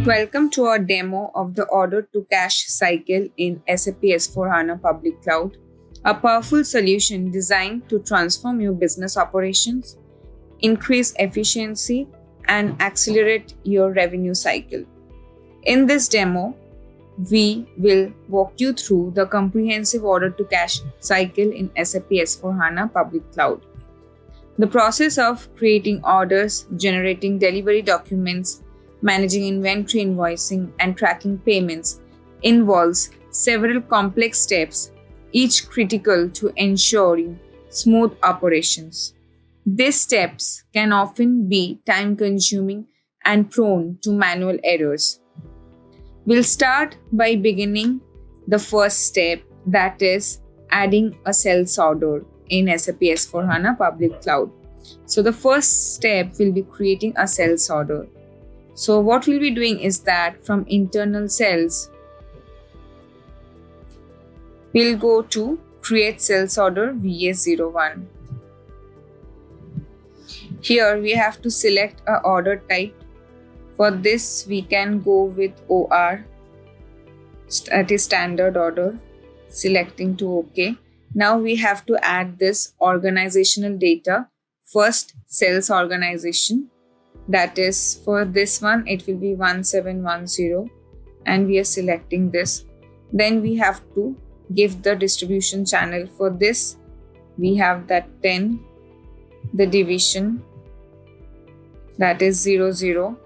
Welcome to our demo of the order to cash cycle in SAP S/4HANA Public Cloud, a powerful solution designed to transform your business operations, increase efficiency, and accelerate your revenue cycle. In this demo, we will walk you through the comprehensive order to cash cycle in SAP S/4HANA Public Cloud. The process of creating orders, generating delivery documents, managing inventory invoicing, and tracking payments involves several complex steps, each critical to ensuring smooth operations. These steps can often be time-consuming and prone to manual errors. We'll start by beginning the first step, that is adding a sales order in SAP S/4HANA Public Cloud. So the first step will be creating a sales order. So what we'll be doing is that from internal sales, we'll go to create sales order VA01. Here we have to select a order type. For this we can go with OR, that is standard order, selecting to OK. Now we have to add this organizational data. First, sales organization. That is, for this one, it will be 1710 and we are selecting this. Then we have to give the distribution channel. For this, we have that 10, the division, that is 00,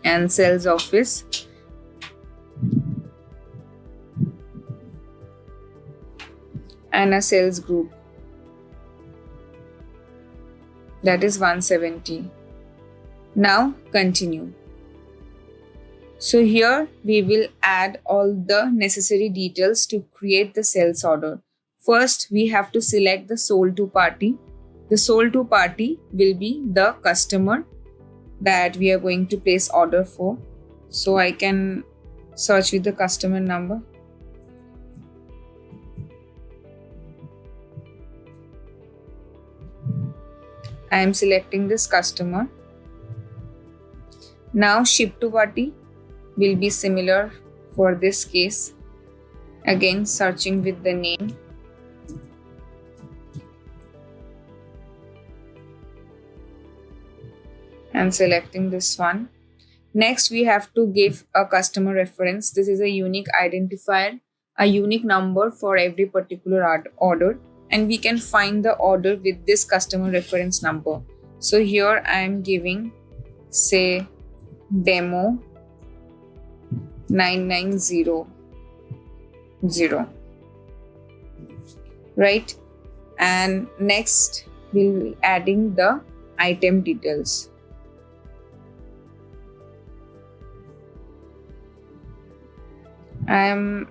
and sales office. And a sales group, that is 170. Now continue. So here we will add all the necessary details to create the sales order. First, we have to select the sold to party. The sold to party will be the customer that we are going to place order for. So I can search with the customer number. I am selecting this customer. Now ship to party will be similar for this case. Again, searching with the name. And selecting this one. Next, we have to give a customer reference. This is a unique identifier, a unique number for every particular order. And we can find the order with this customer reference number. So here I am giving, say, demo 9900, right? And next we'll be adding the item details. I am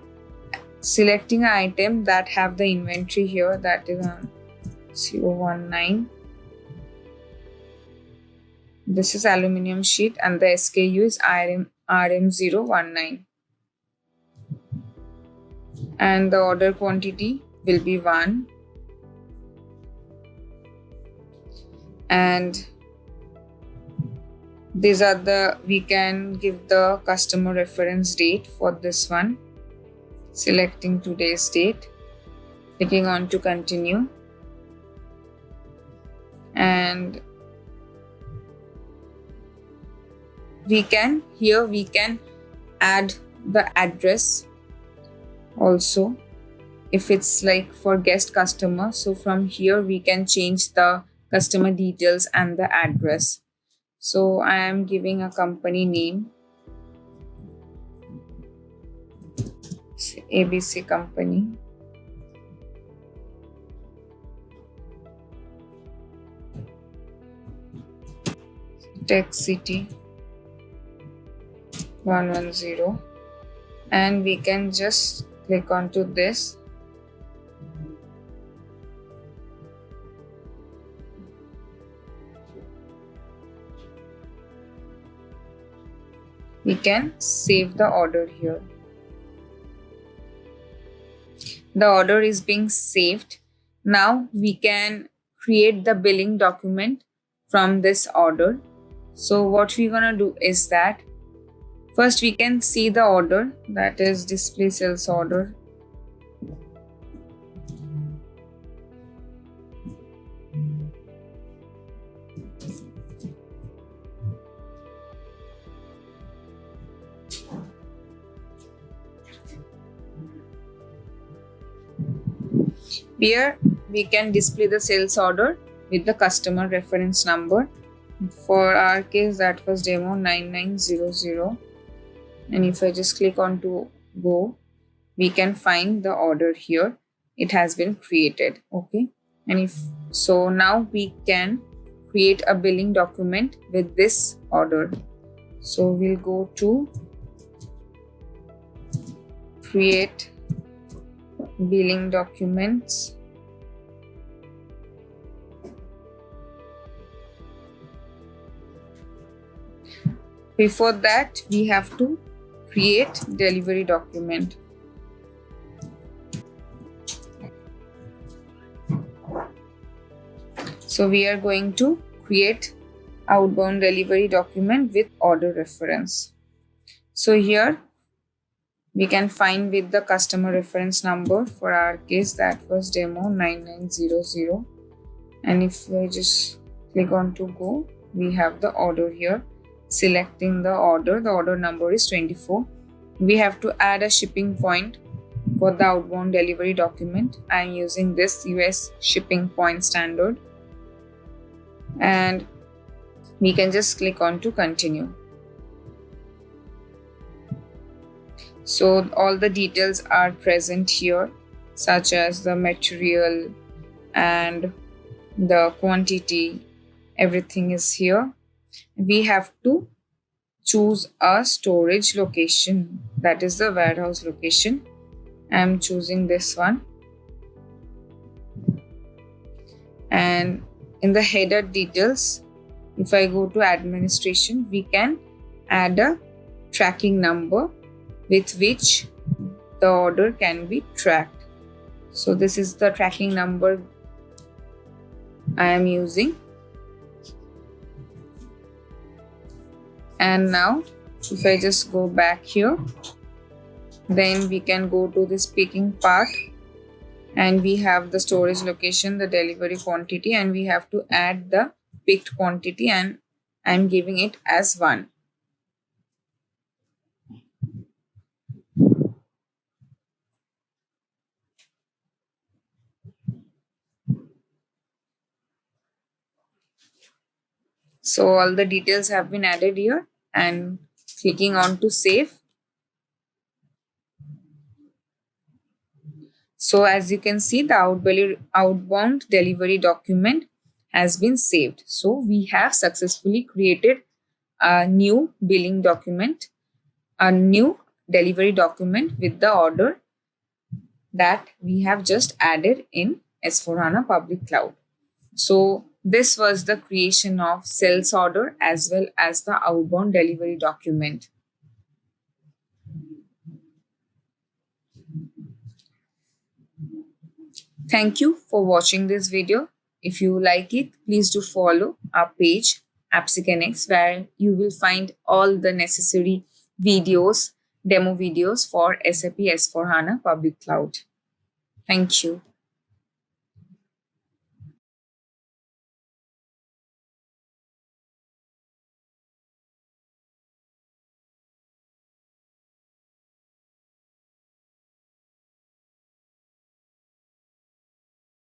selecting an item that have the inventory here, that is on 019. This is aluminum sheet and the SKU is RM019. And the order quantity will be 1. And these are we can give the customer reference date for this one. Selecting today's date, clicking on to continue, and we can add the address also if it's like for guest customer. So from here we can change the customer details and the address. So I am giving a company name, ABC company. Tech City 110, and we can just click onto this. We can save the order here. The order is being saved. Now we can create the billing document from this order. So what we're gonna do is that First, we can see the order, that is display sales order. Here we can display the sales order with the customer reference number. For our case, that was demo 9900. And if I just click on to go, we can find the order here. It has been created. Okay. And if so, now we can create a billing document with this order. So we'll go to create billing documents. Before that, we have to create delivery document. So we are going to create outbound delivery document with order reference. So here we can find with the customer reference number. For our case, that was demo 9900. And if I just click on to go, we have the order here. Selecting the order number is 24. We have to add a shipping point for the outbound delivery document. I am using this US shipping point standard. And we can just click on to continue. So all the details are present here, such as the material and the quantity. Everything is here. We have to choose a storage location, that is the warehouse location. I am choosing this one. And in the header details, if I go to administration, we can add a tracking number with which the order can be tracked. So this is the tracking number I am using. And now if I just go back here, then we can go to this picking part, and we have the storage location, the delivery quantity, and we have to add the picked quantity, and I'm giving it as 1. So all the details have been added here, and clicking on to save. So as you can see, the outbound delivery document has been saved. So we have successfully created a new billing document, a new delivery document with the order that we have just added in S4HANA Public Cloud. So this was the creation of sales order as well as the outbound delivery document. Thank you for watching this video. If you like it, please do follow our page AppsConnects, where you will find all the necessary videos, demo videos for SAP S4HANA Public Cloud. Thank you.